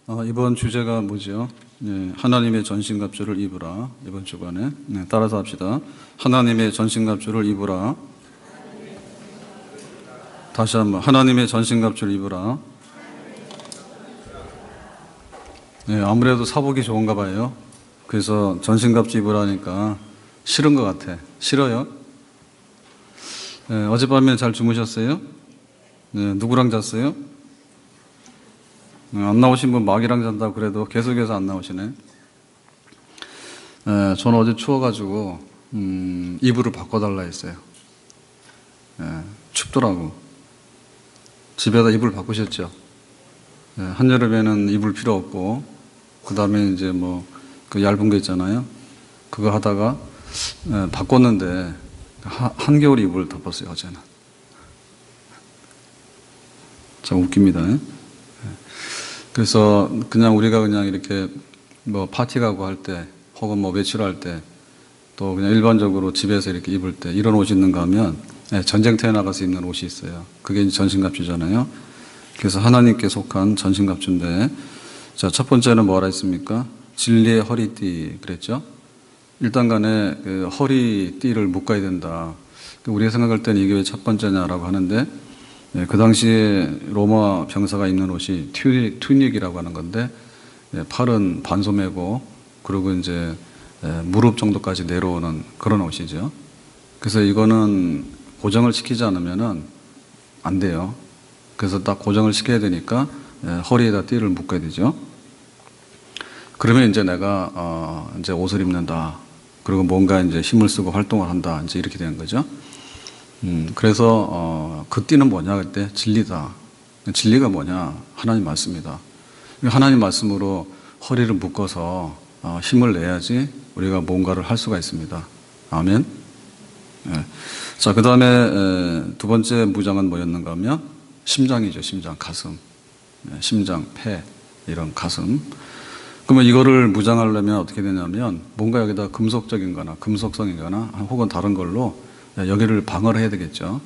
이번 주제가 뭐죠? 네, 하나님의 전신갑주를 입으라. 이번 주간에 따라서 합시다. 하나님의 전신갑주를 입으라. 다시 한번 하나님의 전신갑주를 입으라. 네, 아무래도 사복이 좋은가 봐요. 그래서 전신갑주 입으라니까 싫은 것 같아. 싫어요? 네, 어젯밤에 잘 주무셨어요? 네, 누구랑 잤어요? 안 나오신 분 마귀랑 잔다고 그래도 계속해서 안 나오시네. 저는 어제 추워가지고 이불을 바꿔달라 했어요. 춥더라고. 집에다 이불 바꾸셨죠? 한여름에는 이불 필요 없고, 그 다음에 이제 뭐 그 얇은 거 있잖아요. 그거 하다가 바꿨는데 한겨울 이불 덮었어요, 어제는. 참 웃깁니다. 그래서 그냥 우리가 그냥 이렇게 뭐 파티 가고 할 때 혹은 뭐 외출할 때 또 그냥 일반적으로 집에서 이렇게 입을 때 이런 옷 입는가 하면 전쟁터에 나가서 입는 옷이 있어요. 그게 이제 전신갑주잖아요. 그래서 하나님께 속한 전신갑주인데, 자, 첫 번째는 뭐라 했습니까? 진리의 허리띠 그랬죠? 일단 간에 그 허리띠를 묶어야 된다. 우리가 생각할 때는 이게 왜 첫 번째냐라고 하는데, 그 당시에 로마 병사가 입는 옷이 튜닉이라고 하는 건데, 팔은 반소매고, 그리고 이제 무릎 정도까지 내려오는 그런 옷이죠. 그래서 이거는 고정을 시키지 않으면은 안 돼요. 그래서 딱 고정을 시켜야 되니까 허리에다 띠를 묶어야 되죠. 그러면 이제 내가 이제 옷을 입는다. 그리고 뭔가 이제 힘을 쓰고 활동을 한다. 이제 이렇게 되는 거죠. 그래서 그 띠는 뭐냐 그때 진리다. 진리가 뭐냐? 하나님 말씀이다. 하나님 말씀으로 허리를 묶어서 힘을 내야지 우리가 뭔가를 할 수가 있습니다. 아멘. 자, 그 다음에 두 번째 무장은 뭐였는가 하면 심장이죠. 심장, 가슴. 심장, 폐, 이런 가슴. 그러면 이거를 무장하려면 어떻게 되냐면 뭔가 여기다 금속적인 거나 금속성이거나 혹은 다른 걸로 여기를 방어를 해야 되겠죠.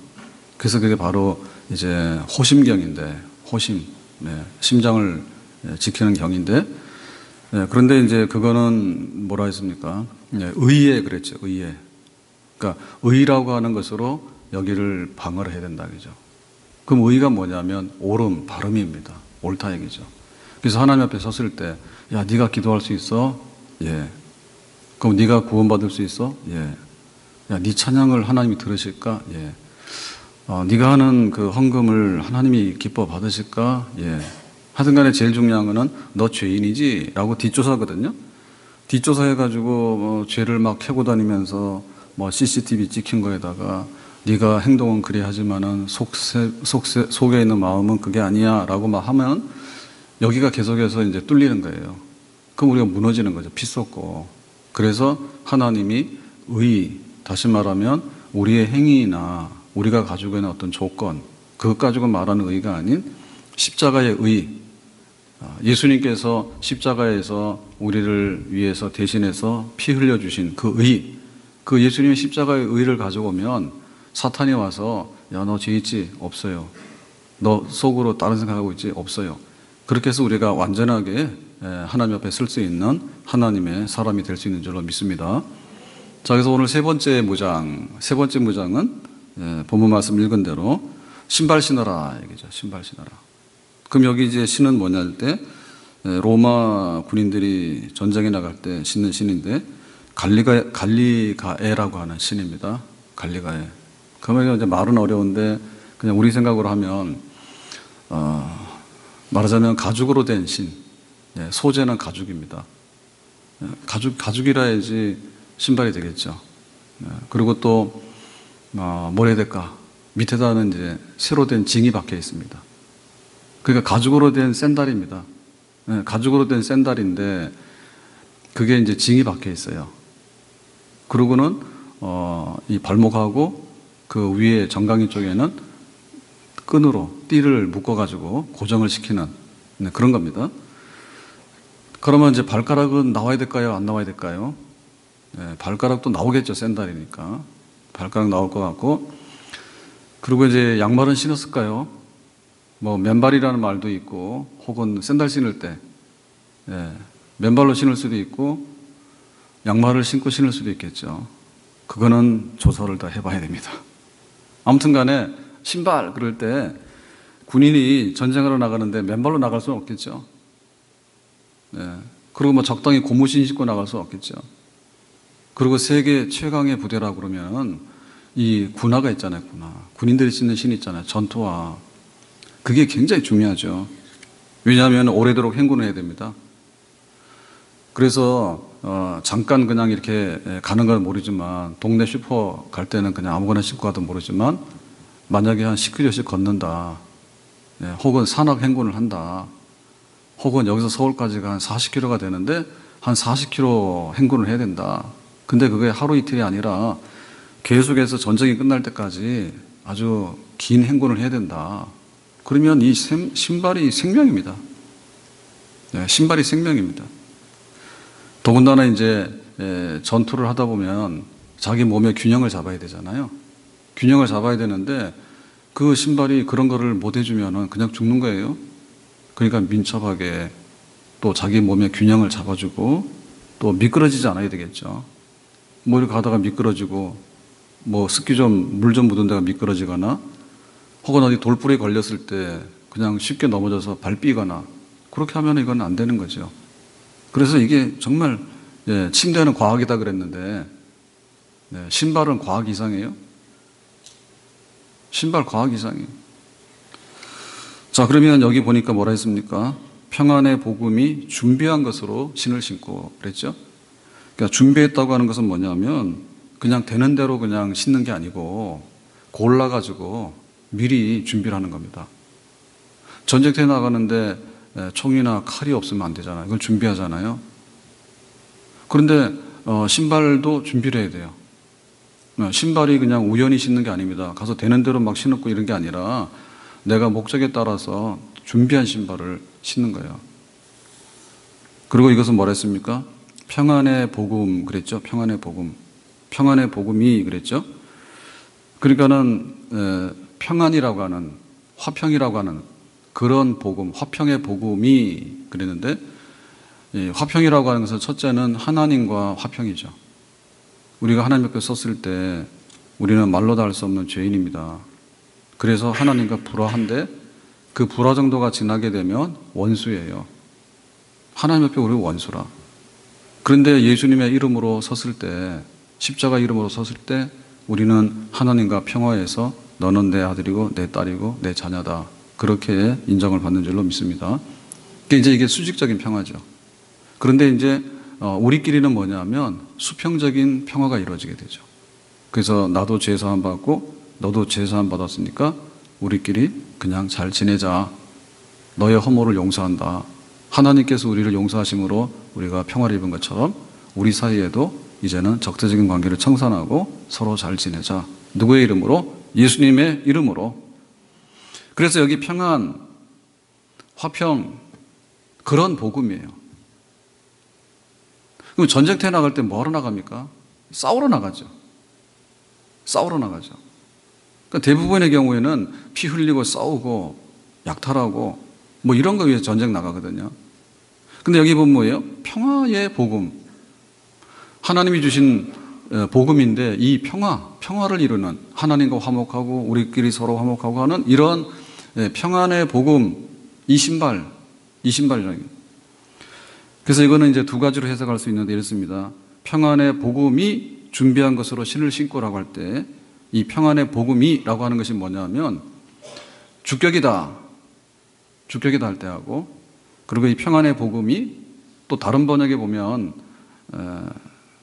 그래서 그게 바로 이제 호심경인데, 호심, 심장을 지키는 경인데, 그런데 이제 그거는 뭐라 했습니까? 의에 그랬죠, 의에. 그러니까 의라고 하는 것으로 여기를 방어를 해야 된다, 그죠? 그럼 의가 뭐냐면 옳음, 바름입니다. 옳다 얘기죠. 그래서 하나님 앞에 섰을 때, 야, 네가 기도할 수 있어? 예. 그럼 네가 구원받을 수 있어? 예. 야, 네 찬양을 하나님이 들으실까? 예. 네가 하는 그 헌금을 하나님이 기뻐 받으실까? 예. 하여튼 간에 제일 중요한 거는 너 죄인이지? 라고 뒷조사거든요. 뒷조사 해가지고 죄를 막 캐고 다니면서 뭐 CCTV 찍힌 거에다가 네가 행동은 그리 하지만은 속에 있는 마음은 그게 아니야 라고 막 하면 여기가 계속해서 이제 뚫리는 거예요. 그럼 우리가 무너지는 거죠. 피 쏟고. 그래서 하나님이 다시 말하면 우리의 행위나 우리가 가지고 있는 어떤 조건, 그것 가지고 말하는 의가 아닌 십자가의 의. 예수님께서 십자가에서 우리를 위해서 대신해서 피 흘려주신 그 의, 그 예수님의 십자가의 의를 가져오면 사탄이 와서 야, 너 죄 있지? 없어요. 너 속으로 다른 생각하고 있지? 없어요. 그렇게 해서 우리가 완전하게 하나님 앞에 쓸 수 있는 하나님의 사람이 될 수 있는 줄로 믿습니다. 자, 그래서 오늘 세 번째 무장은 본문 말씀 읽은 대로 신발 신어라 얘기죠. 신발 신어라. 그럼 여기 이제 신은 뭐냐 할 때 로마 군인들이 전쟁에 나갈 때 신는 신인데 갈리가에라고 하는 신입니다. 갈리가에. 그러면 이제 말은 어려운데 그냥 우리 생각으로 하면 말하자면 가죽으로 된 신. 소재는 가죽입니다. 가죽이라 해야지 신발이 되겠죠. 그리고 또 뭘 해야 될까? 밑에다는 이제 새로 된 징이 박혀 있습니다. 그러니까 가죽으로 된 샌들입니다. 가죽으로 된 샌들인데 그게 이제 징이 박혀 있어요. 그리고는 이 발목하고 그 위에 정강이 쪽에는 끈으로 띠를 묶어가지고 고정을 시키는 그런 겁니다. 그러면 이제 발가락은 나와야 될까요? 안 나와야 될까요? 발가락도 나오겠죠. 샌들이니까. 발가락 나올 것 같고. 그리고 이제 양말은 신었을까요? 뭐 맨발이라는 말도 있고 혹은 샌들 신을 때 예, 맨발로 신을 수도 있고 양말을 신고 신을 수도 있겠죠. 그거는 조사를 다 해봐야 됩니다. 아무튼 간에 신발 그럴 때 군인이 전쟁하러 나가는데 맨발로 나갈 수는 없겠죠. 예, 그리고 뭐 적당히 고무신 신고 나갈 수 없겠죠. 그리고 세계 최강의 부대라 그러면 이 군화가 있잖아요. 군인들이 신는 신이 있잖아요. 전투화. 그게 굉장히 중요하죠. 왜냐하면 오래도록 행군을 해야 됩니다. 그래서 잠깐 그냥 이렇게 가는 건 모르지만 동네 슈퍼 갈 때는 그냥 아무거나 신고 가도 모르지만 만약에 한 10km씩 걷는다. 혹은 산악 행군을 한다. 혹은 여기서 서울까지가 한 40km가 되는데 한 40km 행군을 해야 된다. 근데 그게 하루 이틀이 아니라 계속해서 전쟁이 끝날 때까지 아주 긴 행군을 해야 된다. 그러면 이 신발이 생명입니다. 네, 신발이 생명입니다. 더군다나 이제 전투를 하다 보면 자기 몸의 균형을 잡아야 되잖아요. 균형을 잡아야 되는데 그 신발이 그런 거를 못 해주면 그냥 죽는 거예요. 그러니까 민첩하게 또 자기 몸의 균형을 잡아주고 또 미끄러지지 않아야 되겠죠. 뭐 이렇게 가다가 미끄러지고 뭐 습기 좀 물 좀 묻은 데가 미끄러지거나 혹은 어디 돌불에 걸렸을 때 그냥 쉽게 넘어져서 발 삐거나 그렇게 하면 이건 안 되는 거죠. 그래서 이게 정말 침대는 과학이다 그랬는데 신발은 과학 이상이에요. 신발 과학 이상이에요. 자, 그러면 여기 보니까 뭐라 했습니까? 평안의 복음이 준비한 것으로 신을 신고 그랬죠. 그러니까 준비했다고 하는 것은 뭐냐면 그냥 되는 대로 그냥 신는 게 아니고 골라가지고 미리 준비를 하는 겁니다. 전쟁터에 나가는데 총이나 칼이 없으면 안 되잖아요. 이걸 준비하잖아요. 그런데 신발도 준비를 해야 돼요. 신발이 그냥 우연히 신는 게 아닙니다. 가서 되는 대로 막 신었고 이런 게 아니라 내가 목적에 따라서 준비한 신발을 신는 거예요. 그리고 이것은 뭐라 했습니까? 평안의 복음 그랬죠. 평안의 복음. 평안의 복음이 그랬죠. 그러니까는 평안이라고 하는 화평이라고 하는 그런 복음, 화평의 복음이 그랬는데 화평이라고 하는 것은 첫째는 하나님과 화평이죠. 우리가 하나님 앞에 섰을 때 우리는 말로 다 할 수 없는 죄인입니다. 그래서 하나님과 불화한데 그 불화 정도가 지나게 되면 원수예요. 하나님 앞에 우리 원수라. 그런데 예수님의 이름으로 섰을 때 십자가 이름으로 섰을 때 우리는 하나님과 평화해서 너는 내 아들이고 내 딸이고 내 자녀다. 그렇게 인정을 받는 줄로 믿습니다. 이제 이게 수직적인 평화죠. 그런데 이제 우리끼리는 뭐냐면 수평적인 평화가 이루어지게 되죠. 그래서 나도 죄 사함 받고 너도 죄 사함 받았으니까 우리끼리 그냥 잘 지내자. 너의 허물을 용서한다. 하나님께서 우리를 용서하심으로 우리가 평화를 입은 것처럼 우리 사이에도 이제는 적대적인 관계를 청산하고 서로 잘 지내자. 누구의 이름으로? 예수님의 이름으로. 그래서 여기 평안, 화평 그런 복음이에요. 그럼 전쟁터에 나갈 때 뭐하러 나갑니까? 싸우러 나가죠. 싸우러 나가죠. 그러니까 대부분의 경우에는 피 흘리고 싸우고 약탈하고 뭐 이런 거 위해서 전쟁 나가거든요. 근데 여기 보면 뭐예요? 평화의 복음. 하나님이 주신 복음인데 이 평화를 이루는 하나님과 화목하고 우리끼리 서로 화목하고 하는 이런 평안의 복음, 이 신발이라는. 그래서 이거는 이제 두 가지로 해석할 수 있는데 이렇습니다. 평안의 복음이 준비한 것으로 신을 신고라고 할 때 이 평안의 복음이라고 하는 것이 뭐냐면 주격이다 할 때 하고 그리고 이 평안의 복음이 또 다른 번역에 보면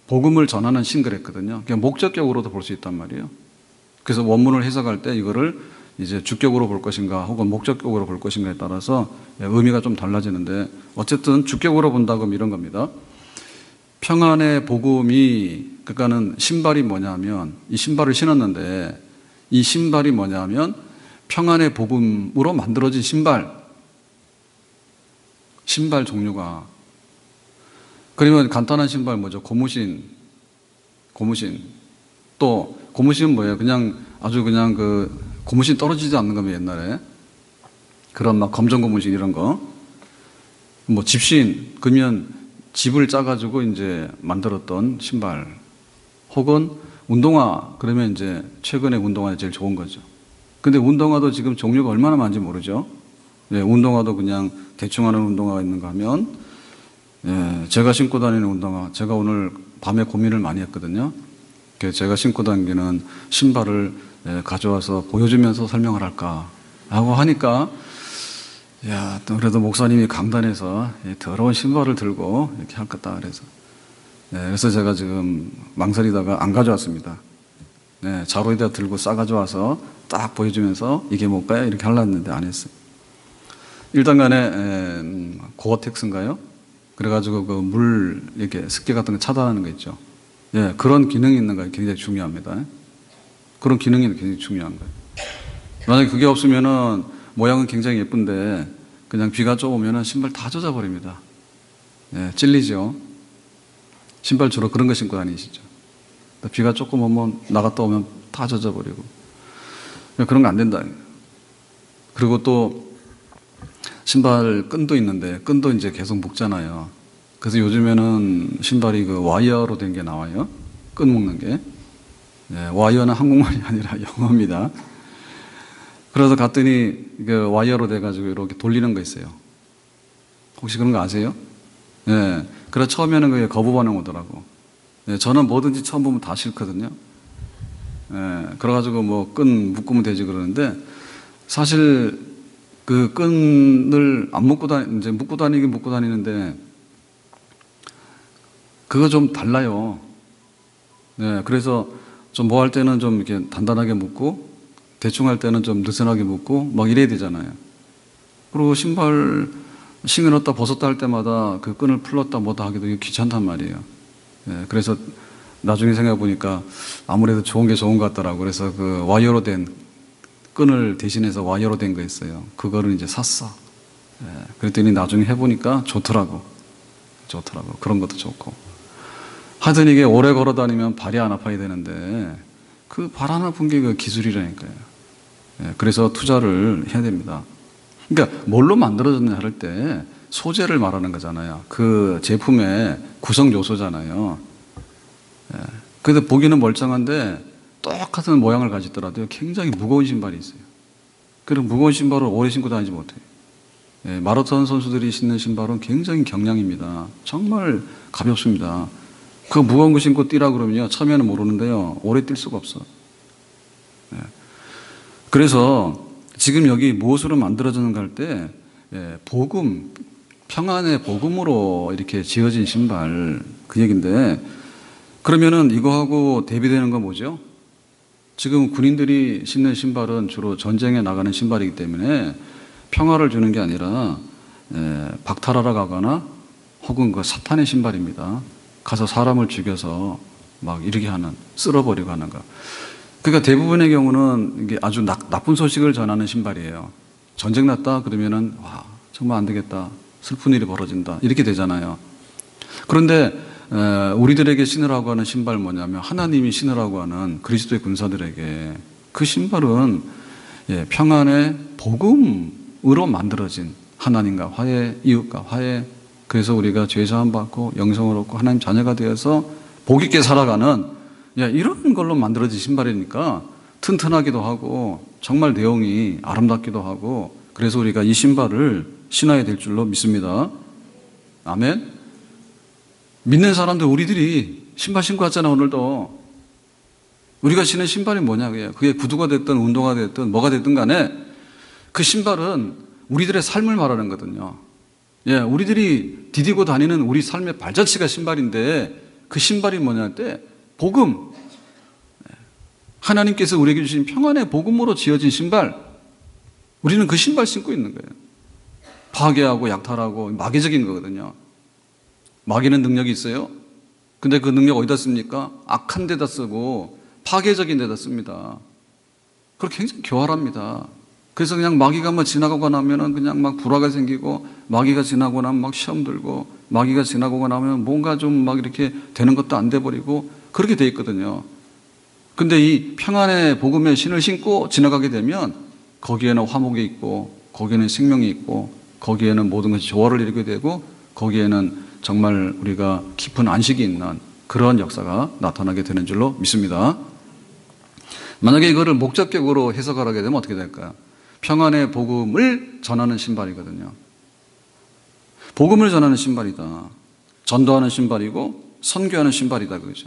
복음을 전하는 신 그랬거든요. 그러니까 목적격으로도 볼 수 있단 말이에요. 그래서 원문을 해석할 때 이거를 이제 주격으로 볼 것인가 혹은 목적격으로 볼 것인가에 따라서 의미가 좀 달라지는데 어쨌든 주격으로 본다고 하면 이런 겁니다. 평안의 복음이 그러니까는 신발이 뭐냐면 이 신발을 신었는데 이 신발이 뭐냐면 평안의 복음으로 만들어진 신발 종류가 그러면 간단한 신발 뭐죠? 고무신 또 고무신은 뭐예요? 그냥 아주 그냥 그 고무신 떨어지지 않는 거면 옛날에 그런 막 검정 고무신 이런 거 뭐 집신, 그러면 집을 짜가지고 이제 만들었던 신발, 혹은 운동화, 그러면 이제 최근에 운동화가 제일 좋은 거죠. 근데 운동화도 지금 종류가 얼마나 많은지 모르죠. 예, 운동화도 그냥 대충 하는 운동화가 있는가 하면, 예, 제가 신고 다니는 운동화, 제가 오늘 밤에 고민을 많이 했거든요. 제가 신고 다니는 신발을 가져와서 보여주면서 설명을 할까 하고 하니까, 야, 또 그래도 목사님이 강단에서 더러운 신발을 들고 이렇게 할 거다 그래서. 네, 그래서 제가 지금 망설이다가 안 가져왔습니다. 네, 자루에다 들고 싸가져와서 딱 보여주면서 이게 뭘까요? 이렇게 하려고 했는데 안 했어요. 일단 간에 고어텍스인가요? 그래가지고 그 물 이렇게 습기 같은 거 차단하는 거 있죠. 예, 그런 기능이 있는 거 굉장히 중요합니다. 그런 기능이 굉장히 중요한 거예요. 만약에 그게 없으면은 모양은 굉장히 예쁜데 그냥 비가 좀 오면은 신발 다 젖어버립니다. 예, 찔리죠. 신발 주로 그런 거 신고 다니시죠. 비가 조금 오면 나갔다 오면 다 젖어버리고 그런 거 안 된다. 그리고 또 신발 끈도 있는데 끈도 이제 계속 묶잖아요. 그래서 요즘에는 신발이 그 와이어로 된 게 나와요. 끈 묶는 게. 예, 와이어는 한국말이 아니라 영어입니다. 그래서 갔더니 그 와이어로 돼가지고 이렇게 돌리는 거 있어요. 혹시 그런 거 아세요? 예. 그래서 처음에는 그게 거부 반응 오더라고. 예, 저는 뭐든지 처음 보면 다 싫거든요. 예. 그래가지고 뭐 끈 묶으면 되지 그러는데 사실 그 끈을 안 이제 묶고 다니는데 그거 좀 달라요. 예. 그래서 좀 뭐 할 때는 좀 이렇게 단단하게 묶고 대충 할 때는 좀 느슨하게 묶고 막 이래야 되잖아요. 그리고 신발 신었다 벗었다 할 때마다 그 끈을 풀렀다 뭐다 하기도 귀찮단 말이에요. 예, 그래서 나중에 생각해 보니까 아무래도 좋은 게 좋은 것 같더라고. 그래서 그 와이어로 된 끈을 대신해서 와이어로 된 거 있어요. 그거를 이제 샀어. 예, 그랬더니 나중에 해보니까 좋더라고. 그런 것도 좋고. 하여튼 이게 오래 걸어 다니면 발이 안 아파야 되는데 그 발 안 아픈 게 그 기술이라니까요. 예, 그래서 투자를 해야 됩니다. 그러니까 뭘로 만들어졌냐 할 때 소재를 말하는 거잖아요. 그 제품의 구성 요소잖아요. 예, 근데 보기는 멀쩡한데 똑같은 모양을 가지더라도 굉장히 무거운 신발이 있어요. 그리고 무거운 신발을 오래 신고 다니지 못해요. 예, 마라톤 선수들이 신는 신발은 굉장히 경량입니다. 정말 가볍습니다. 그 무거운 거 신고 뛰라 그러면요, 처음에는 모르는데요, 오래 뛸 수가 없어. 예. 그래서 지금 여기 무엇으로 만들어졌는가 할 때, 예, 복음, 평안의 복음으로 이렇게 지어진 신발, 그 얘기인데, 그러면은 이거하고 대비되는 건 뭐죠? 지금 군인들이 신는 신발은 주로 전쟁에 나가는 신발이기 때문에 평화를 주는 게 아니라, 예, 박탈하러 가거나 혹은 그 사탄의 신발입니다. 가서 사람을 죽여서 막 이렇게 하는, 쓸어버리고 하는 거. 그러니까 대부분의 경우는 이게 아주 나쁜 소식을 전하는 신발이에요. 전쟁 났다 그러면은 와, 정말 안 되겠다. 슬픈 일이 벌어진다. 이렇게 되잖아요. 그런데 우리들에게 신으라고 하는 신발 뭐냐면 하나님이 신으라고 하는 그리스도의 군사들에게 그 신발은, 예, 평안의 복음으로 만들어진 하나님과 화해, 이웃과 화해, 그래서 우리가 죄 사함 받고 영생을 얻고 하나님 자녀가 되어서 복 있게 살아가는, 예, 이런 걸로 만들어진 신발이니까 튼튼하기도 하고 정말 내용이 아름답기도 하고, 그래서 우리가 이 신발을 신어야 될 줄로 믿습니다. 아멘. 믿는 사람들 우리들이 신발 신고 왔잖아. 오늘도 우리가 신은 신발이 뭐냐, 그게 구두가 됐든 운동화가 됐든 뭐가 됐든 간에 그 신발은 우리들의 삶을 말하는 거거든요. 예, 우리들이 디디고 다니는 우리 삶의 발자취가 신발인데 그 신발이 뭐냐 할 때 복음, 하나님께서 우리에게 주신 평안의 복음으로 지어진 신발, 우리는 그 신발 신고 있는 거예요. 파괴하고 약탈하고 마귀적인 거거든요. 마귀는 능력이 있어요. 근데 그 능력 어디다 씁니까? 악한 데다 쓰고 파괴적인 데다 씁니다. 그리고 굉장히 교활합니다. 그래서 그냥 마귀가 뭐 지나가고 나면은 그냥 막 불화가 생기고, 마귀가 지나고 나면 막 시험 들고, 마귀가 지나고 나면 뭔가 좀 막 이렇게 되는 것도 안 돼 버리고 그렇게 돼 있거든요. 근데 이 평안의 복음의 신을 신고 지나가게 되면 거기에는 화목이 있고, 거기에는 생명이 있고, 거기에는 모든 것이 조화를 이루게 되고 거기에는 정말 우리가 깊은 안식이 있는 그런 역사가 나타나게 되는 줄로 믿습니다. 만약에 이거를 목적격으로 해석하게 되면 어떻게 될까요? 평안의 복음을 전하는 신발이거든요. 복음을 전하는 신발이다. 전도하는 신발이고 선교하는 신발이다. 그죠?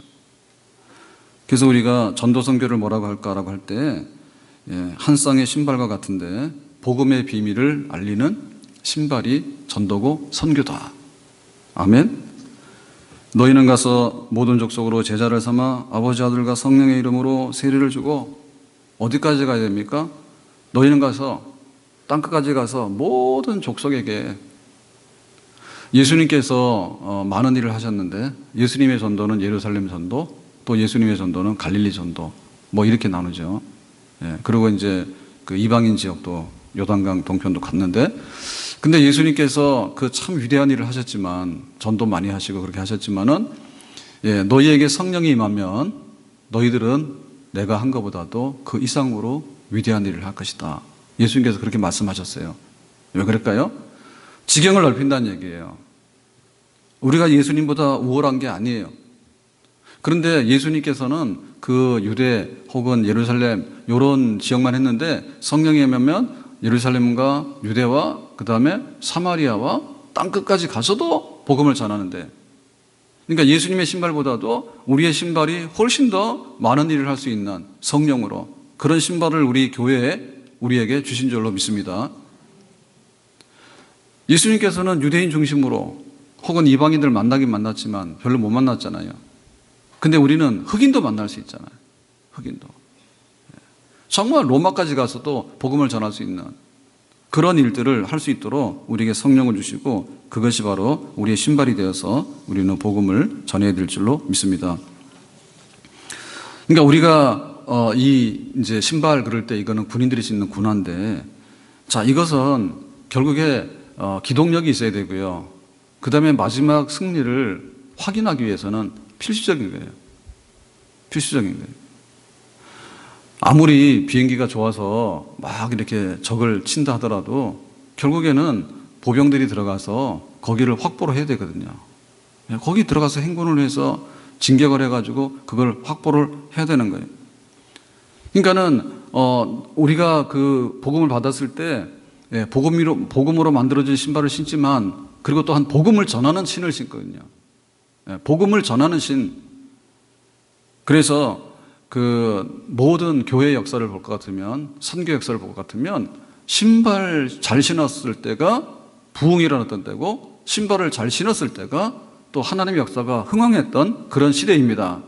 그래서 우리가 전도 선교를 뭐라고 할까라고 할 때 한 쌍의 신발과 같은데 복음의 비밀을 알리는 신발이 전도고 선교다. 아멘. 너희는 가서 모든 족속으로 제자를 삼아 아버지 아들과 성령의 이름으로 세례를 주고 어디까지 가야 됩니까? 너희는 가서 땅끝까지 가서 모든 족속에게 예수님께서 많은 일을 하셨는데 예수님의 전도는 예루살렘 전도 또 예수님의 전도는 갈릴리 전도 뭐 이렇게 나누죠. 그리고 이제 그 이방인 지역도 요단강 동편도 갔는데 근데 예수님께서 그 참 위대한 일을 하셨지만 전도 많이 하시고 그렇게 하셨지만은 너희에게 성령이 임하면 너희들은 내가 한 것보다도 그 이상으로 위대한 일을 할 것이다. 예수님께서 그렇게 말씀하셨어요. 왜 그럴까요? 지경을 넓힌다는 얘기예요. 우리가 예수님보다 우월한 게 아니에요. 그런데 예수님께서는 그 유대 혹은 예루살렘 이런 지역만 했는데 성령이 임하면 예루살렘과 유대와 그 다음에 사마리아와 땅끝까지 가서도 복음을 전하는데 그러니까 예수님의 신발보다도 우리의 신발이 훨씬 더 많은 일을 할 수 있는 성령으로 그런 신발을 우리 교회에 우리에게 주신 줄로 믿습니다. 예수님께서는 유대인 중심으로 혹은 이방인들 만나긴 만났지만 별로 못 만났잖아요. 근데 우리는 흑인도 만날 수 있잖아요. 흑인도. 정말 로마까지 가서도 복음을 전할 수 있는 그런 일들을 할 수 있도록 우리에게 성령을 주시고 그것이 바로 우리의 신발이 되어서 우리는 복음을 전해야 될 줄로 믿습니다. 그러니까 우리가 이제 신발 그럴 때 이거는 군인들이 신는 군화인데 자 이것은 결국에 기동력이 있어야 되고요. 그 다음에 마지막 승리를 확인하기 위해서는 필수적인 거예요. 필수적인 거예요. 아무리 비행기가 좋아서 막 이렇게 적을 친다 하더라도 결국에는 보병들이 들어가서 거기를 확보를 해야 되거든요. 거기 들어가서 행군을 해서 진격을 해가지고 그걸 확보를 해야 되는 거예요. 그러니까는 우리가 그 복음을 받았을 때 복음으로 만들어진 신발을 신지만 그리고 또한 복음을 전하는 신을 신거든요. 복음을 전하는 신. 그래서 그 모든 교회 역사를 볼 것 같으면 선교 역사를 볼 것 같으면 신발 잘 신었을 때가 부흥이 일어났던 때고 신발을 잘 신었을 때가 또 하나님의 역사가 흥황했던 그런 시대입니다.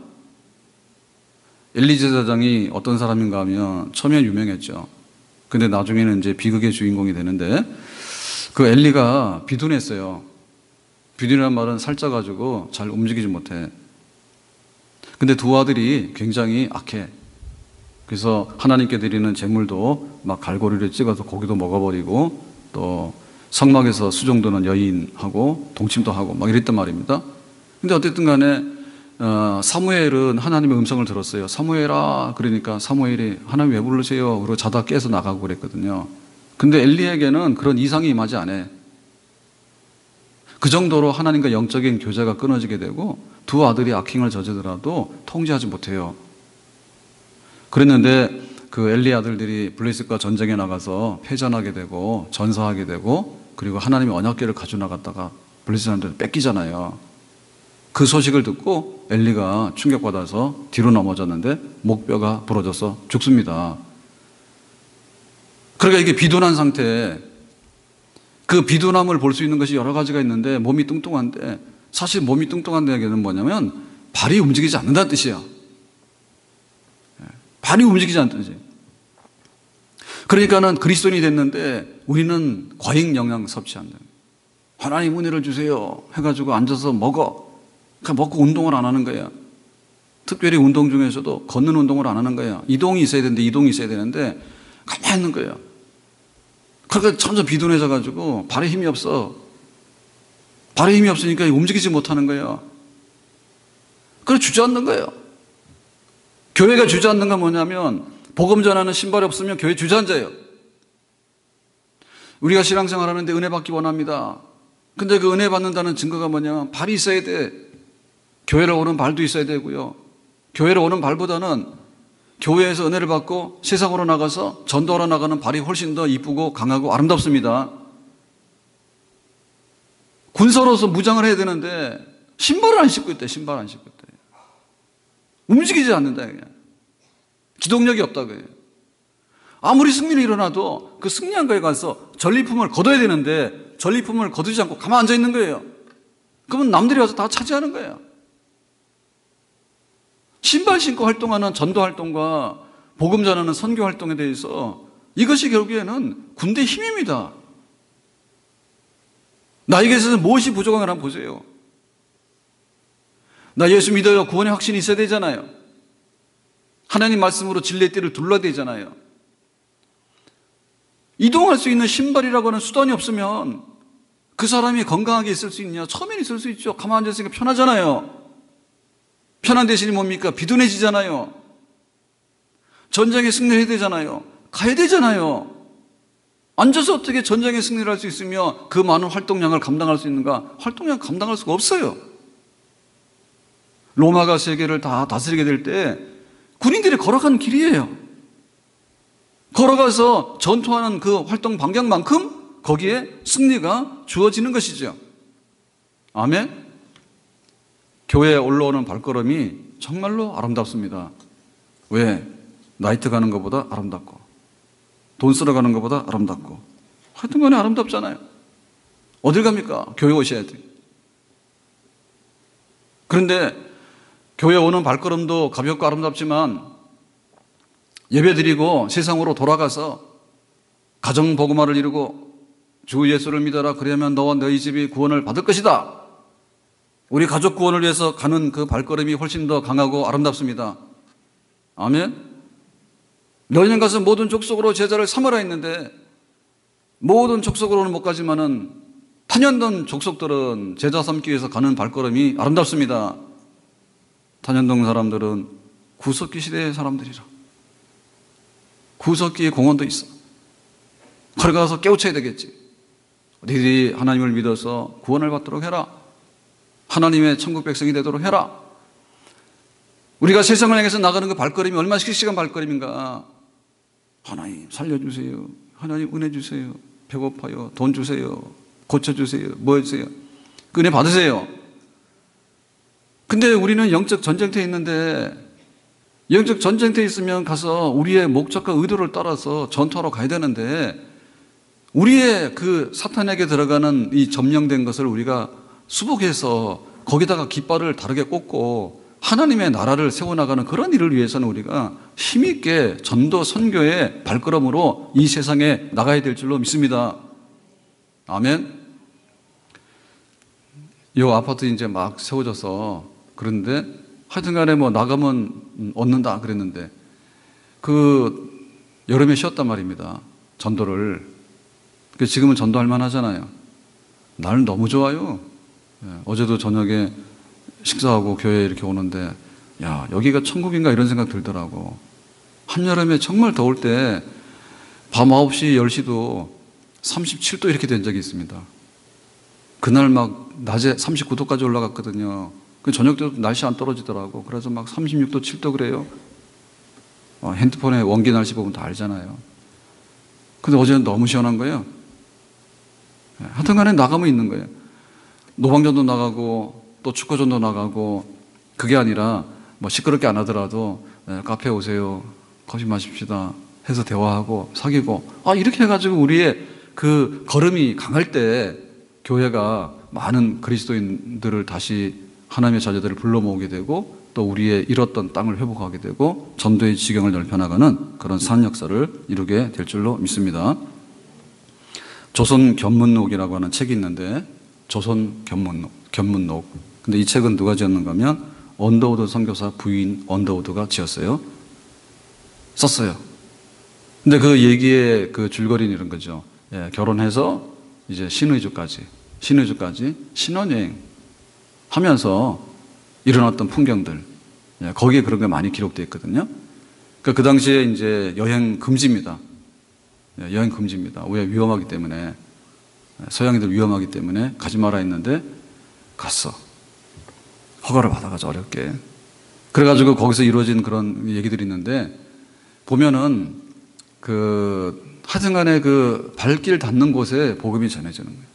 엘리 제사장이 어떤 사람인가 하면 처음에 유명했죠. 근데 나중에는 이제 비극의 주인공이 되는데 그 엘리가 비둔했어요. 비둔이라는 말은 살쪄가지고 잘 움직이지 못해. 근데 두 아들이 굉장히 악해. 그래서 하나님께 드리는 제물도 막 갈고리를 찍어서 고기도 먹어버리고 또 성막에서 수종드는 여인하고 동침도 하고 막 이랬단 말입니다. 근데 어쨌든 간에 사무엘은 하나님의 음성을 들었어요. 사무엘아 그러니까 사무엘이 하나님 왜 부르세요? 그러고 자다 깨서 나가고 그랬거든요. 근데 엘리에게는 그런 이상이 임하지 않아. 그 정도로 하나님과 영적인 교제가 끊어지게 되고 두 아들이 악행을 저지르더라도 통제하지 못해요. 그랬는데 그 엘리 아들들이 블레셋과 전쟁에 나가서 패전하게 되고 전사하게 되고 그리고 하나님의 언약궤를 가져 나갔다가 블레셋 사람들 뺏기잖아요. 그 소식을 듣고 엘리가 충격받아서 뒤로 넘어졌는데 목뼈가 부러져서 죽습니다. 그러니까 이게 비둔한 상태에 그 비둔함을 볼 수 있는 것이 여러 가지가 있는데 몸이 뚱뚱한데 사실 몸이 뚱뚱한 얘기는 뭐냐면 발이 움직이지 않는다는 뜻이에요. 발이 움직이지 않다는 뜻이에요. 그러니까는 그리스도인이 됐는데 우리는 과잉 영양 섭취한다. 하나님 은혜를 주세요 해가지고 앉아서 먹어. 그러니까 먹고 운동을 안 하는 거예요. 특별히 운동 중에서도 걷는 운동을 안 하는 거예요. 이동이 있어야 되는데 가만히 있는 거예요. 그러니까 점점 비둔해져 가지고 발에 힘이 없어. 발에 힘이 없으니까 움직이지 못하는 거예요. 그래서 주저앉는 거예요. 교회가 주저앉는 건 뭐냐면 복음 전하는 신발이 없으면 교회 주저앉아요. 우리가 신앙생활 하는데 은혜 받기 원합니다. 근데 그 은혜 받는다는 증거가 뭐냐? 발이 있어야 돼. 교회를 오는 발도 있어야 되고요. 교회를 오는 발보다는 교회에서 은혜를 받고 세상으로 나가서 전도하러 나가는 발이 훨씬 더 이쁘고 강하고 아름답습니다. 군사로서 무장을 해야 되는데 신발을 안 신고 있대. 신발 안 신고 있대. 움직이지 않는다. 그냥. 기동력이 없다. 그래요. 아무리 승리는 일어나도 그 승리한 거에 가서 전리품을 거둬야 되는데 전리품을 거두지 않고 가만 앉아 있는 거예요. 그러면 남들이 와서 다 차지하는 거예요. 신발 신고 활동하는 전도 활동과 복음 전하는 선교 활동에 대해서 이것이 결국에는 군대의 힘입니다. 나에게 있어서 무엇이 부족한가 한번 보세요. 나 예수 믿어요. 구원의 확신이 있어야 되잖아요. 하나님 말씀으로 진리의 띠를 둘러야 되잖아요. 이동할 수 있는 신발이라고 하는 수단이 없으면 그 사람이 건강하게 있을 수 있냐? 처음엔 있을 수 있죠. 가만히 앉아있으니까 편하잖아요. 편한 대신이 뭡니까? 비둔해지잖아요. 전쟁에 승리해야 되잖아요. 가야 되잖아요. 앉아서 어떻게 전쟁에 승리를 할 수 있으며 그 많은 활동량을 감당할 수 있는가? 활동량 감당할 수가 없어요. 로마가 세계를 다 다스리게 될 때 군인들이 걸어가는 길이에요. 걸어가서 전투하는 그 활동 반경만큼 거기에 승리가 주어지는 것이죠. 아멘? 교회에 올라오는 발걸음이 정말로 아름답습니다. 왜? 나이트 가는 것보다 아름답고 돈 쓰러 가는 것보다 아름답고 하여튼 간에 아름답잖아요. 어딜 갑니까? 교회 오셔야 돼요. 그런데 교회 오는 발걸음도 가볍고 아름답지만 예배드리고 세상으로 돌아가서 가정 복음화를 이루고 주 예수를 믿어라. 그러면 너와 너희 집이 구원을 받을 것이다. 우리 가족 구원을 위해서 가는 그 발걸음이 훨씬 더 강하고 아름답습니다. 아멘. 너희는 가서 모든 족속으로 제자를 삼으라 했는데 모든 족속으로는 못 가지만은 탄현동 족속들은 제자 삼기 위해서 가는 발걸음이 아름답습니다. 탄현동 사람들은 구석기 시대의 사람들이라. 구석기의 공원도 있어. 거기 가서 깨우쳐야 되겠지. 너희들이 하나님을 믿어서 구원을 받도록 해라. 하나님의 천국 백성이 되도록 해라. 우리가 세상을 향해서 나가는 그 발걸음이 얼마나 씩씩한 발걸음인가. 하나님 살려주세요. 하나님 은혜 주세요. 배고파요. 돈 주세요. 고쳐주세요. 뭐 해주세요. 그 은혜 받으세요. 근데 우리는 영적 전쟁터에 있는데 영적 전쟁터에 있으면 가서 우리의 목적과 의도를 따라서 전투하러 가야 되는데 우리의 그 사탄에게 들어가는 이 점령된 것을 우리가 수복해서 거기다가 깃발을 다르게 꽂고 하나님의 나라를 세워나가는 그런 일을 위해서는 우리가 힘있게 전도 선교의 발걸음으로 이 세상에 나가야 될 줄로 믿습니다. 아멘. 이 아파트 이제 막 세워져서 그런데 하여튼간에 뭐 나가면 얻는다 그랬는데 그 여름에 쉬었단 말입니다. 전도를. 지금은 전도할 만하잖아요. 날 너무 좋아요. 어제도 저녁에 식사하고 교회에 이렇게 오는데 야 여기가 천국인가 이런 생각 들더라고. 한여름에 정말 더울 때 밤 9시 10시도 37도 이렇게 된 적이 있습니다. 그날 막 낮에 39도까지 올라갔거든요. 저녁 때도 날씨 안 떨어지더라고. 그래서 막 36도 7도 그래요. 핸드폰에 원기 날씨 보면 다 알잖아요. 근데 어제는 너무 시원한 거예요. 하여튼 간에 나가면 있는 거예요. 노방전도 나가고 또 축구전도 나가고 그게 아니라 뭐 시끄럽게 안 하더라도 카페 오세요. 커피 마십시다. 해서 대화하고 사귀고 이렇게 해가지고 우리의 그 걸음이 강할 때 교회가 많은 그리스도인들을 다시 하나님의 자녀들을 불러 모으게 되고 또 우리의 잃었던 땅을 회복하게 되고 전도의 지경을 넓혀나가는 그런 산 역사를 이루게 될 줄로 믿습니다. 조선 견문록이라고 하는 책이 있는데 조선 견문록. 근데 이 책은 누가 지었는가 하면 언더우드 선교사 부인 언더우드가 지었어요. 썼어요. 근데 그 얘기의 그 줄거리는 이런 거죠. 결혼해서 이제 신의주까지 신혼여행 하면서 일어났던 풍경들. 거기에 그런 게 많이 기록되어 있거든요. 그 당시에 이제 여행 금지입니다. 여행 금지입니다. 왜? 위험하기 때문에. 서양인들 위험하기 때문에 가지 마라 했는데 갔어. 허가를 받아가지고 어렵게. 그래가지고 거기서 이루어진 그런 얘기들이 있는데 보면은 하여튼간에 발길 닿는 곳에 복음이 전해지는 거예요.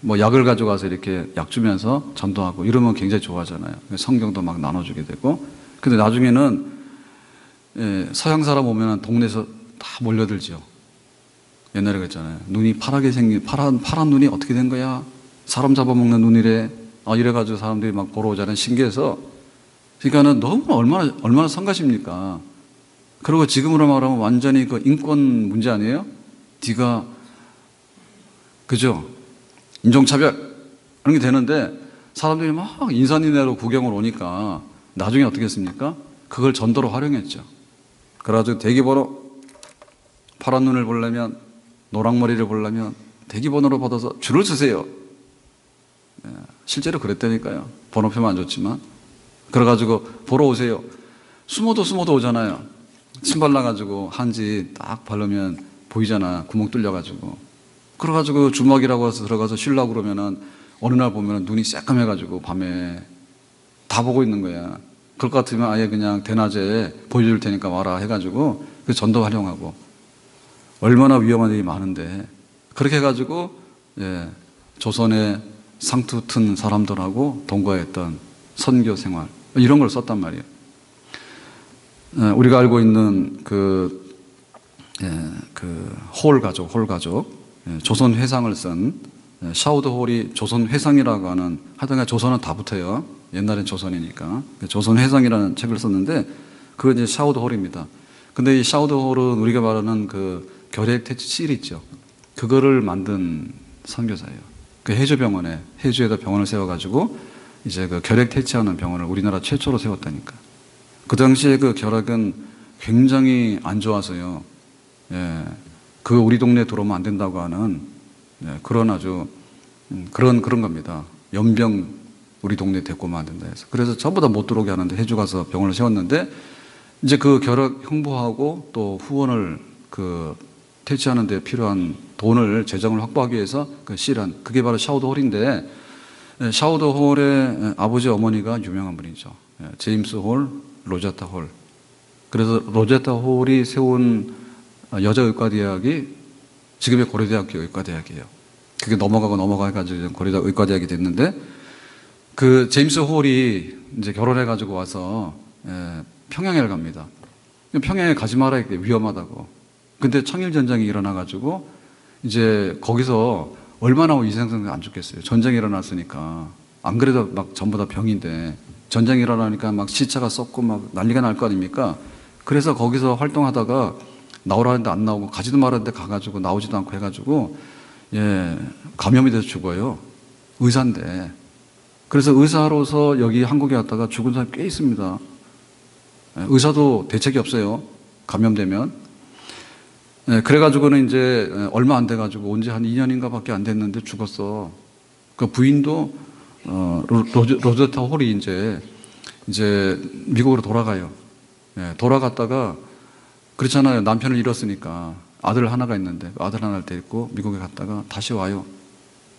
뭐 약을 가져가서 이렇게 약 주면서 전도하고 이러면 굉장히 좋아하잖아요. 성경도 막 나눠주게 되고. 근데 나중에는 서양 사람 오면 동네에서 다 몰려들죠. 옛날에 그랬잖아요. 눈이 파랗게 생긴 파란 눈이 어떻게 된 거야? 사람 잡아먹는 눈이래. 이래가지고 사람들이 막 보러 오자는 신기해서. 그러니까는 너무 얼마나 성가십니까? 그리고 지금으로 말하면 완전히 인권 문제 아니에요? 네가 그죠? 인종차별 그런 게 되는데 사람들이 막 인산인해로 구경을 오니까 나중에 어떻게 했습니까? 그걸 전도로 활용했죠. 그래가지고 대기번호 파란 눈을 보려면 노랑머리를 보려면 대기번호로 받아서 줄을 서세요. 실제로 그랬다니까요. 번호표만 안 줬지만. 그래가지고 보러 오세요. 숨어도 오잖아요. 신발 나가지고 한지 딱 바르면 보이잖아. 구멍 뚫려가지고. 그래가지고 주막이라고 해서 들어가서 쉬려고 그러면은 어느 날 보면은 눈이 새까매가지고 밤에 다 보고 있는 거야. 그럴 것 같으면 아예 그냥 대낮에 보여줄 테니까 와라 해가지고 그 전도 활용하고 얼마나 위험한 일이 많은데 그렇게 해가지고 조선의 상투 튼 사람들하고 동거했던 선교 생활 이런 걸 썼단 말이에요. 우리가 알고 있는 홀 가족 조선 회상을 쓴 샤우드 홀이 조선 회상이라고 하는 하여튼 조선은 다 붙어요. 옛날엔 조선이니까 조선 회상이라는 책을 썼는데 그게 이제 샤우드 홀입니다. 근데 이 샤우드 홀은 우리가 말하는 결핵 퇴치 실 있죠. 그거를 만든 선교사예요. 해주병원에 해주에다 병원을 세워가지고 이제 결핵 퇴치하는 병원을 우리나라 최초로 세웠다니까. 그 당시에 결핵은 굉장히 안 좋아서요. 우리 동네에 들어오면 안 된다고 하는 그런 아주 그런 겁니다. 연병 우리 동네에 데리고 오면 안 된다 해서. 그래서 전부 다 못 들어오게 하는데 해주 가서 병원을 세웠는데 이제 결핵 홍보하고 또 후원을 퇴치하는 데 필요한 돈을 재정을 확보하기 위해서 실한 그게 바로 샤우드 홀인데 샤우드 홀의 아버지 어머니가 유명한 분이죠. 제임스 홀, 로제타 홀. 그래서 로제타 홀이 세운 여자의과대학이 지금의 고려대학교 의과대학이에요. 그게 넘어가가지고 고려대학 의과대학이 됐는데 제임스 홀이 이제 결혼해가지고 와서 평양에 갑니다. 평양에 가지 마라 했기 위험하다고. 근데 청일전쟁이 일어나가지고 이제 거기서 얼마나 이생생들 안 죽겠어요. 전쟁이 일어났으니까. 안 그래도 막 전부 다 병인데 전쟁이 일어나니까 막 시차가 썩고 막 난리가 날 거 아닙니까? 그래서 거기서 활동하다가 나오라는데 안 나오고 가지도 말았는데 가가지고 나오지도 않고 해가지고 감염이 돼서 죽어요. 의사인데. 그래서 의사로서 여기 한국에 왔다가 죽은 사람이 꽤 있습니다. 의사도 대책이 없어요. 감염되면. 그래가지고는 이제 얼마 안 돼가지고 온 지 한 2년인가 밖에 안 됐는데 죽었어. 그 부인도 로제타 홀이 이제 미국으로 돌아가요. 돌아갔다가 그렇잖아요. 남편을 잃었으니까 아들 하나가 있는데 아들 하나를 데리고 미국에 갔다가 다시 와요.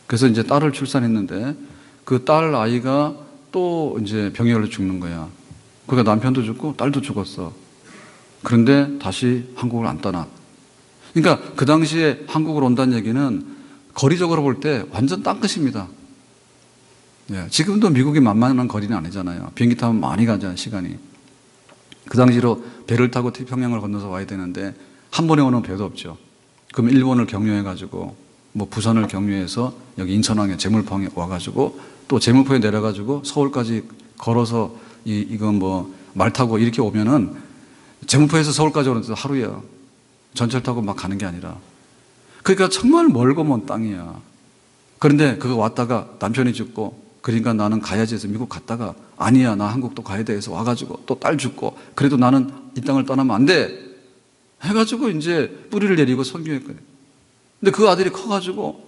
그래서 이제 딸을 출산했는데 그 딸 아이가 또 이제 병에 걸려 죽는 거야. 그러니까 남편도 죽고 딸도 죽었어. 그런데 다시 한국을 안 떠나. 그러니까 그 당시에 한국을 온다는 얘기는 거리적으로 볼 때 완전 땅끝입니다. 지금도 미국이 만만한 거리는 아니잖아요. 비행기 타면 많이 가잖아요, 시간이. 그 당시로 배를 타고 태평양을 건너서 와야 되는데 한 번에 오는 배도 없죠. 그럼 일본을 경유해가지고 뭐 부산을 경유해서 여기 인천항에 제물포항에 와가지고 또 제물포에 내려가지고 서울까지 걸어서 이건 뭐 말 타고 이렇게 오면은 제물포에서 서울까지 오는데 하루야. 전철 타고 막 가는 게 아니라. 그러니까 정말 멀고 먼 땅이야. 그런데 그거 왔다가 남편이 죽고 그러니까 나는 가야지 해서 미국 갔다가 아니야 나 한국도 가야 돼 해서 와가지고 또 딸 죽고 그래도 나는 이 땅을 떠나면 안 돼 해가지고 이제 뿌리를 내리고 선교했거든. 근데 그 아들이 커가지고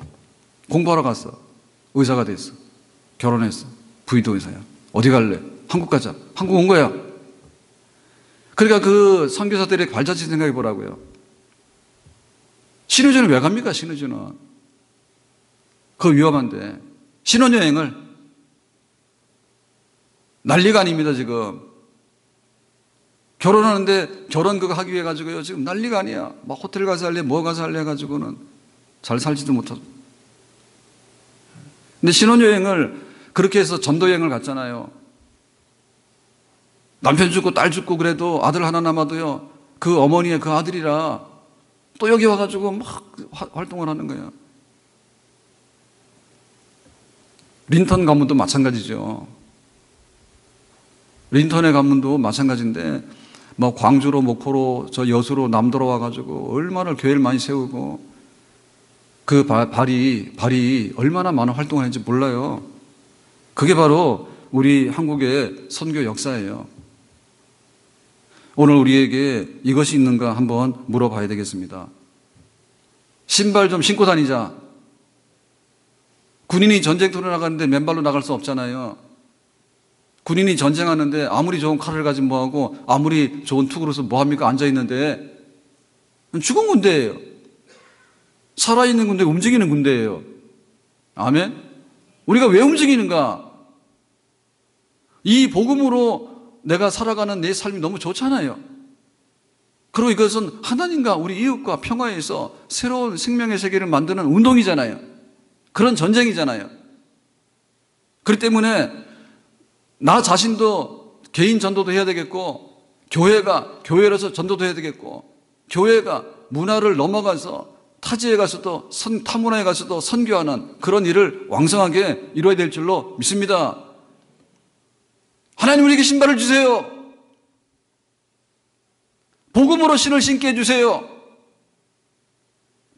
공부하러 갔어. 의사가 됐어. 결혼했어. 부인도 의사야. 어디 갈래? 한국 가자. 한국 온 거야. 그러니까 그 선교사들의 발자취 생각해 보라고요. 신혼여행을 왜 갑니까? 신혼여행은 그거 위험한데. 신혼여행을 난리가 아닙니다. 지금 결혼하는데 결혼 그거 하기 위해 가지고요 지금 난리가 아니야. 막 호텔 가서 할래 뭐 가서 할래 가지고는 잘 살지도 못하고. 근데 신혼여행을 그렇게 해서 전도여행을 갔잖아요. 남편 죽고 딸 죽고 그래도 아들 하나 남아도요 그 어머니의 그 아들이라 또 여기 와가지고 막 활동을 하는 거예요. 린턴 가문도 마찬가지죠. 린턴의 가문도 마찬가지인데 뭐 광주로 목포로 저 여수로 남도로 와가지고 얼마나 교회를 많이 세우고 그 발이 얼마나 많은 활동을 했는지 몰라요. 그게 바로 우리 한국의 선교 역사예요. 오늘 우리에게 이것이 있는가 한번 물어봐야 되겠습니다. 신발 좀 신고 다니자. 군인이 전쟁터로 나가는데 맨발로 나갈 수 없잖아요. 군인이 전쟁하는데 아무리 좋은 칼을 가지고 뭐하고 아무리 좋은 투구로서 뭐합니까? 앉아있는데 죽은 군대예요. 살아있는 군대, 움직이는 군대예요. 아멘? 우리가 왜 움직이는가? 이 복음으로 내가 살아가는 내 삶이 너무 좋잖아요. 그리고 이것은 하나님과 우리 이웃과 평화에서 새로운 생명의 세계를 만드는 운동이잖아요. 그런 전쟁이잖아요. 그렇기 때문에 나 자신도 개인 전도도 해야 되겠고 교회가 교회로서 전도도 해야 되겠고 교회가 문화를 넘어가서 타지에 가서도 타문화에 가서도 선교하는 그런 일을 왕성하게 이루어야 될 줄로 믿습니다. 하나님 우리에게 신발을 주세요. 복음으로 신을 신게 해주세요.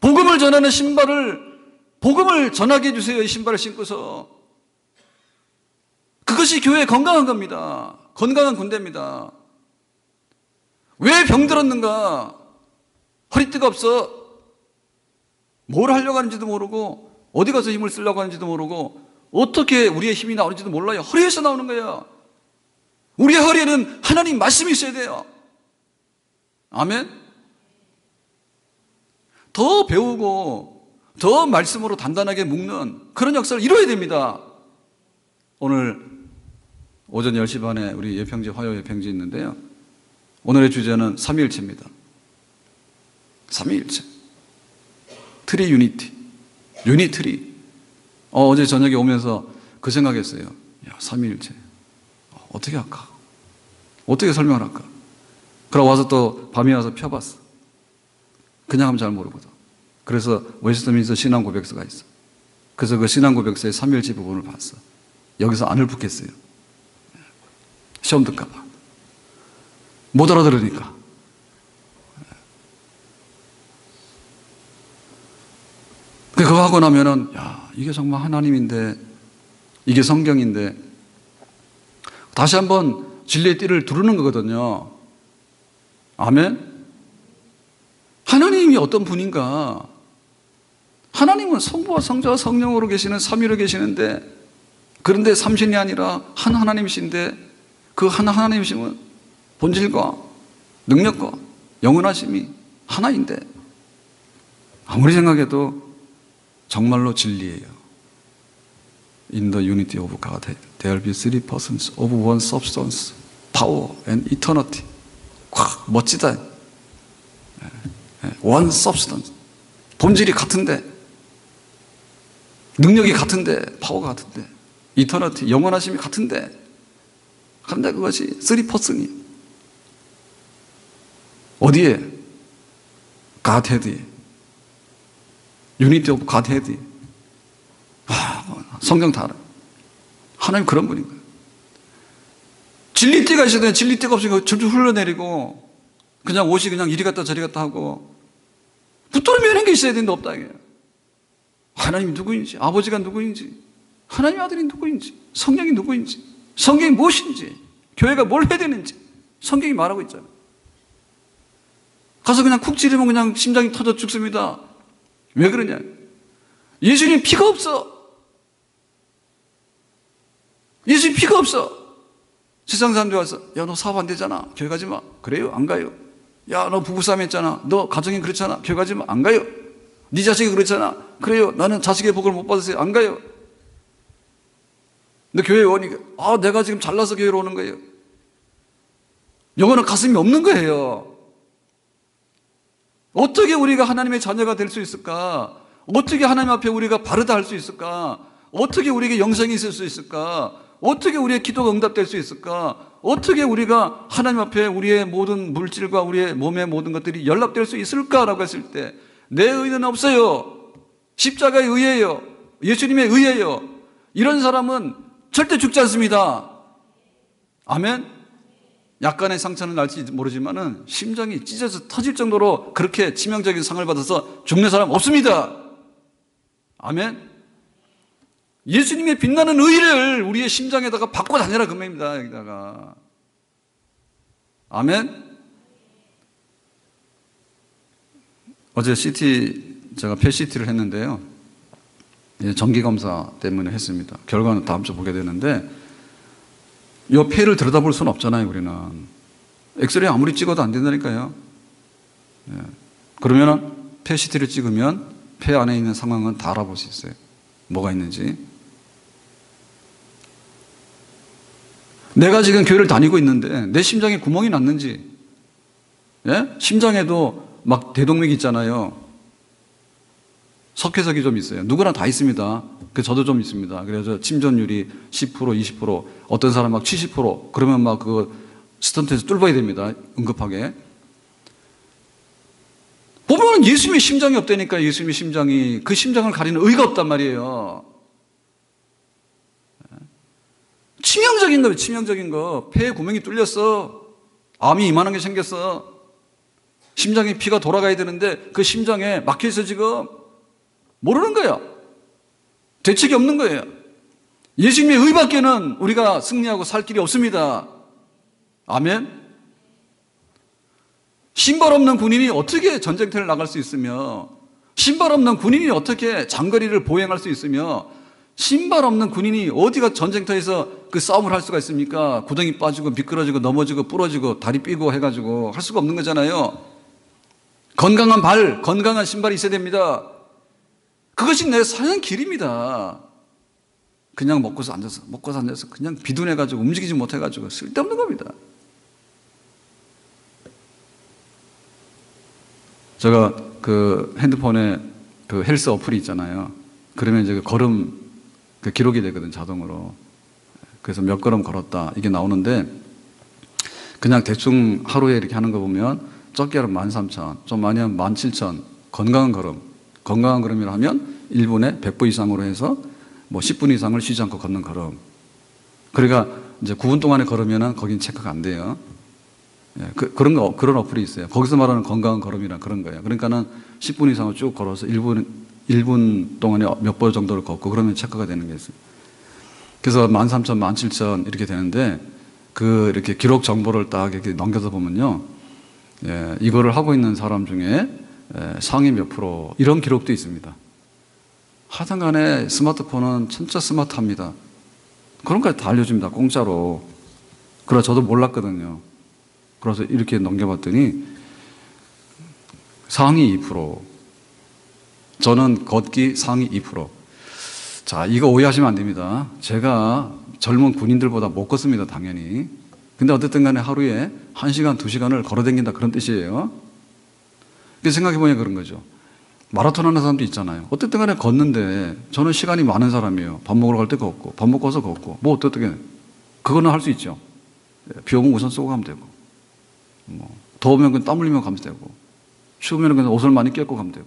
복음을 전하는 신발을 복음을 전하게 해주세요. 이 신발을 신고서. 그것이 교회의 건강한 겁니다. 건강한 군대입니다. 왜 병들었는가? 허리띠가 없어. 뭘 하려고 하는지도 모르고 어디 가서 힘을 쓰려고 하는지도 모르고 어떻게 우리의 힘이 나오는지도 몰라요. 허리에서 나오는 거예요. 우리의 허리에는 하나님 말씀이 있어야 돼요. 아멘? 더 배우고 더 말씀으로 단단하게 묶는 그런 역사를 이루어야 됩니다. 오늘 오전 10시 반에 우리 예평지 화요 예평지 있는데요. 오늘의 주제는 삼위일체입니다. 삼위일체. 트리 유니티. 유니트리. 어제 저녁에 오면서 그 생각했어요. 야, 삼위일체. 어떻게 할까? 어떻게 설명을 할까? 그러고 와서 또 밤에 와서 펴봤어. 그냥 하면 잘 모르거든. 그래서 웨스트민스터 신앙 고백서가 있어. 그래서 그 신앙 고백서의 삼위일체 부분을 봤어. 여기서 안을 붙겠어요. 시험 들까봐. 못 알아들으니까. 그거 하고 나면은, 야, 이게 정말 하나님인데, 이게 성경인데, 다시 한번 진리의 띠를 두르는 거거든요. 아멘? 하나님이 어떤 분인가? 하나님은 성부와 성자와 성령으로 계시는 삼위로 계시는데, 그런데 삼신이 아니라 한 하나님이신데, 그 한 하나님이심은 본질과 능력과 영원하심이 하나인데, 아무리 생각해도 정말로 진리예요. In the unity of God, there be three persons of one substance, power and eternity. 와, 멋지다. One substance. 본질이 같은데, 능력이 같은데, 파워가 같은데, eternity, 영원하심이 같은데, 그런데 그것이 three person이 어디에? Godhead에. Unity of Godhead. 성경 다 알아요. 하나님 그런 분인 거예요. 진리띠가 있어야 돼. 진리띠가 없으니까 줄줄 흘러내리고 그냥 옷이 그냥 이리 갔다 저리 갔다 하고 붙들어매는 게 있어야 되는데 없다 이게. 하나님이 누구인지, 아버지가 누구인지, 하나님 아들이 누구인지, 성령이 누구인지, 성경이 무엇인지, 교회가 뭘 해야 되는지 성경이 말하고 있잖아요. 가서 그냥 쿡 찌르면 그냥 심장이 터져 죽습니다. 왜 그러냐? 예수님 피가 없어. 예수님 피가 없어. 세상 사람들이 와서, 야, 너 사업 안 되잖아. 교회 가지 마. 그래요? 안 가요. 야, 너 부부싸움 했잖아. 너 가정이 그렇잖아. 교회 가지 마. 안 가요. 네 자식이 그렇잖아. 그래요. 나는 자식의 복을 못 받았어요. 안 가요. 근데 교회에 오니까 내가 지금 잘나서 교회로 오는 거예요. 영어는 가슴이 없는 거예요. 어떻게 우리가 하나님의 자녀가 될 수 있을까? 어떻게 하나님 앞에 우리가 바르다 할 수 있을까? 어떻게 우리에게 영생이 있을 수 있을까? 어떻게 우리의 기도가 응답될 수 있을까? 어떻게 우리가 하나님 앞에 우리의 모든 물질과 우리의 몸의 모든 것들이 연락될 수 있을까라고 했을 때 내 의는 없어요. 십자가의 의예요. 예수님의 의예요. 이런 사람은 절대 죽지 않습니다. 아멘. 약간의 상처는 날지 모르지만은 심장이 찢어져 터질 정도로 그렇게 치명적인 상을 받아서 죽는 사람 없습니다. 아멘. 예수님의 빛나는 의를 우리의 심장에다가 받고 다니라 그 말입니다. 여기다가. 아멘. 어제 제가 펫CT를 했는데요. 정기검사 때문에 했습니다. 결과는 다음 주 보게 되는데 이 폐를 들여다볼 수는 없잖아요. 우리는 엑스레이 아무리 찍어도 안 된다니까요. 그러면 펫CT를 찍으면 폐 안에 있는 상황은 다 알아볼 수 있어요. 뭐가 있는지. 내가 지금 교회를 다니고 있는데 내 심장에 구멍이 났는지, 심장에도 막 대동맥이 있잖아요. 석회석이 좀 있어요. 누구나 다 있습니다. 저도 좀 있습니다. 그래서 침전율이 10%, 20%, 어떤 사람 막 70%, 그러면 막 그거 스턴트에서 뚫어야 됩니다. 응급하게. 보면 예수님의 심장이 없다니까. 예수님의 심장이, 그 심장을 가리는 의가 없단 말이에요. 치명적인 거예요. 치명적인 거. 폐에 구멍이 뚫렸어. 암이 이만한 게 생겼어. 심장에 피가 돌아가야 되는데 그 심장에 막혀있어 지금. 모르는 거예요. 대책이 없는 거예요. 예수님의 의밖에는 우리가 승리하고 살 길이 없습니다. 아멘. 신발 없는 군인이 어떻게 전쟁터를 나갈 수 있으며, 신발 없는 군인이 어떻게 장거리를 보행할 수 있으며, 신발 없는 군인이 어디가 전쟁터에서 그 싸움을 할 수가 있습니까? 구덩이 빠지고 미끄러지고 넘어지고 부러지고 다리 삐고 해가지고 할 수가 없는 거잖아요. 건강한 발, 건강한 신발이 있어야 됩니다. 그것이 내 사는 길입니다. 그냥 먹고서 앉아서 그냥 비둔해가지고 움직이지 못해가지고 쓸데없는 겁니다. 제가 그 핸드폰에 그 헬스 어플이 있잖아요. 그러면 이제 걸음 기록이 되거든, 자동으로. 그래서 몇 걸음 걸었다 이게 나오는데, 그냥 대충 하루에 이렇게 하는 거 보면 적게 하면 13,000, 좀 많이 하면 17,000. 건강한 걸음이라 하면 1분에 100보 이상으로 해서 뭐 10분 이상을 쉬지 않고 걷는 걸음. 그러니까 이제 9분 동안에 걸으면은 거긴 체크가 안 돼요. 그런 어플이 있어요. 거기서 말하는 건강한 걸음이란 그런 거예요. 그러니까는 10분 이상을 쭉 걸어서 1분 동안에 몇 번 정도를 걷고 그러면 체크가 되는 게 있어요. 그래서 13,000, 17,000 이렇게 되는데, 이렇게 기록 정보를 딱 이렇게 넘겨서 보면요. 이거를 하고 있는 사람 중에 상위 몇 프로, 이런 기록도 있습니다. 하여튼 간에 스마트폰은 진짜 스마트합니다. 그런 것까지 다 알려줍니다. 공짜로. 그래서 저도 몰랐거든요. 그래서 이렇게 넘겨봤더니 상위 2%. 저는 걷기 상위 2%. 자, 이거 오해하시면 안 됩니다. 제가 젊은 군인들보다 못 걷습니다, 당연히. 근데 어쨌든 간에 하루에 1시간, 2시간을 걸어다닌다 그런 뜻이에요. 생각해보니 그런 거죠. 마라톤 하는 사람도 있잖아요. 어쨌든 간에 걷는데 저는 시간이 많은 사람이에요. 밥 먹으러 갈 때 걷고, 밥 먹고 와서 걷고. 뭐 어떻게, 그거는 할 수 있죠. 비 오면 우산 쏘고 가면 되고, 더우면 그냥 땀 흘리면 가면 되고, 추우면 그냥 옷을 많이 껴입고 가면 되고,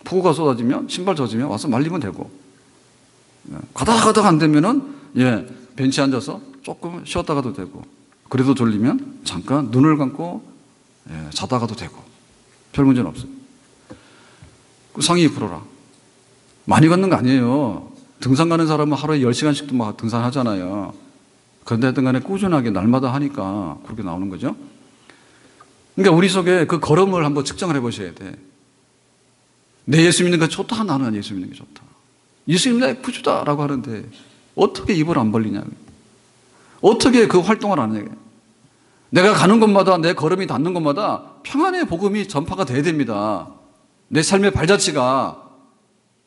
폭우가 쏟아지면 신발 젖으면 와서 말리면 되고, 가다가 안 되면은 벤치에 앉아서 조금 쉬었다 가도 되고, 그래도 졸리면 잠깐 눈을 감고 자다 가도 되고, 별 문제는 없어요. 상위 2%라. 많이 걷는 거 아니에요. 등산 가는 사람은 하루에 10시간씩도 막 등산하잖아요. 그런데 하여튼 간에 꾸준하게 날마다 하니까 그렇게 나오는 거죠. 그러니까 우리 속에 그 걸음을 한번 측정을 해보셔야 돼. 내 예수 믿는 게 좋다, 나는 예수 믿는 게 좋다. 예수 믿는 게 부주다라고 하는데 어떻게 입을 안 벌리냐. 어떻게 그 활동을 안 하냐. 내가 가는 곳마다 내 걸음이 닿는 곳마다 평안의 복음이 전파가 돼야 됩니다. 내 삶의 발자취가.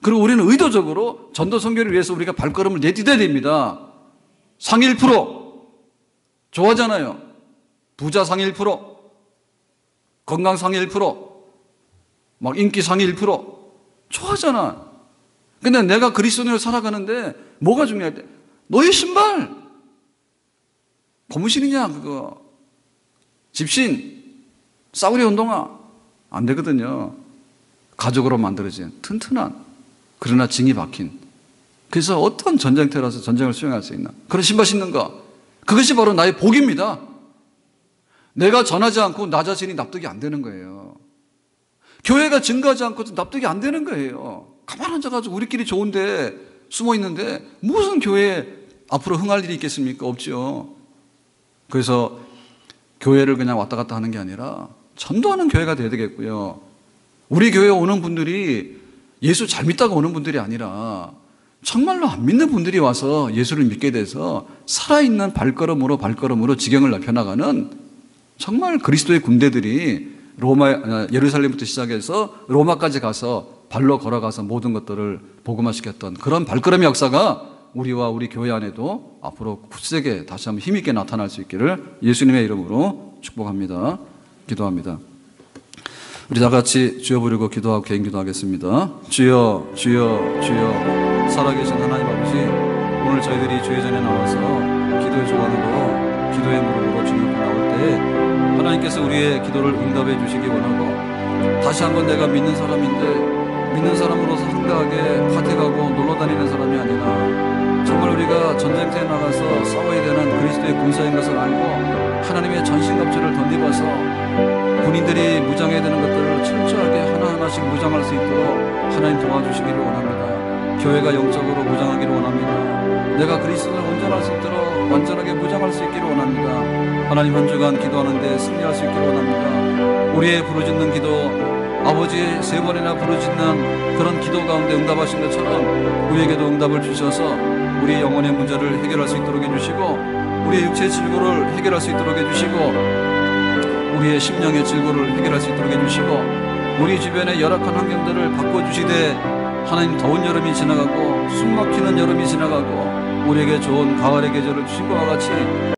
그리고 우리는 의도적으로 전도 선교를 위해서 우리가 발걸음을 내딛어야 됩니다. 상위 1%. 좋아하잖아요. 부자 상위 1%, 건강 상위 1%, 막 인기 상위 1%. 좋아하잖아. 근데 내가 그리스도인으로 살아가는데 뭐가 중요할 때? 너의 신발. 고무신이냐 그거. 집신, 싸구려 운동화. 안 되거든요. 가죽으로 만들어진 튼튼한, 그러나 징이 박힌. 그래서 어떤 전쟁터라서 전쟁을 수행할 수 있나. 그런 신발 신는 거. 그것이 바로 나의 복입니다. 내가 전하지 않고 나 자신이 납득이 안 되는 거예요. 교회가 증가하지 않고도 납득이 안 되는 거예요. 가만 앉아가지고 우리끼리 좋은데 숨어 있는데 무슨 교회에 앞으로 흥할 일이 있겠습니까? 없죠. 그래서 교회를 그냥 왔다 갔다 하는 게 아니라 전도하는 교회가 돼야 되겠고요. 우리 교회에 오는 분들이 예수 잘 믿다가 오는 분들이 아니라 정말로 안 믿는 분들이 와서 예수를 믿게 돼서 살아있는 발걸음으로 지경을 넓혀나가는 정말 그리스도의 군대들이 예루살렘부터 시작해서 로마까지 가서 발로 걸어가서 모든 것들을 복음화시켰던 그런 발걸음의 역사가 우리와 우리 교회 안에도 앞으로 굳세게 다시 한번 힘있게 나타날 수 있기를 예수님의 이름으로 축복합니다. 기도합니다. 우리 다 같이 주여 부르고 기도하고 개인 기도하겠습니다. 주여, 주여, 주여. 살아계신 하나님 아버지, 오늘 저희들이 주의 전에 나와서 기도의 조언으로, 기도의 무릎으로 주님 앞에 나올 때 하나님께서 우리의 기도를 응답해 주시기 원하고, 다시 한번 내가 믿는 사람인데 믿는 사람으로서 한가하게 파택하고 놀러다니는 사람이 아니라 정말 우리가 전쟁터에 나가서 싸워야 되는 그리스도의 군사인 것을 알고 하나님의 전신갑주를 덧입어서 군인들이 무장해야 되는 것들을 철저하게 하나하나씩 무장할 수 있도록 하나님 도와주시기를 원합니다. 교회가 영적으로 무장하기를 원합니다. 내가 그리스도를 온전할 수 있도록 완전하게 무장할 수 있기를 원합니다. 하나님 한 주간 기도하는데 승리할 수 있기를 원합니다. 우리의 부르짖는 기도, 아버지의 3번이나 부르짖는 그런 기도 가운데 응답하신 것처럼 우리에게도 응답을 주셔서 우리의 영혼의 문제를 해결할 수 있도록 해주시고, 우리의 육체의 질고를 해결할 수 있도록 해주시고, 우리의 심령의 질고를 해결할 수 있도록 해주시고, 우리 주변의 열악한 환경들을 바꿔주시되 하나님 더운 여름이 지나가고 숨막히는 여름이 지나가고 우리에게 좋은 가을의 계절을 주신 것과 같이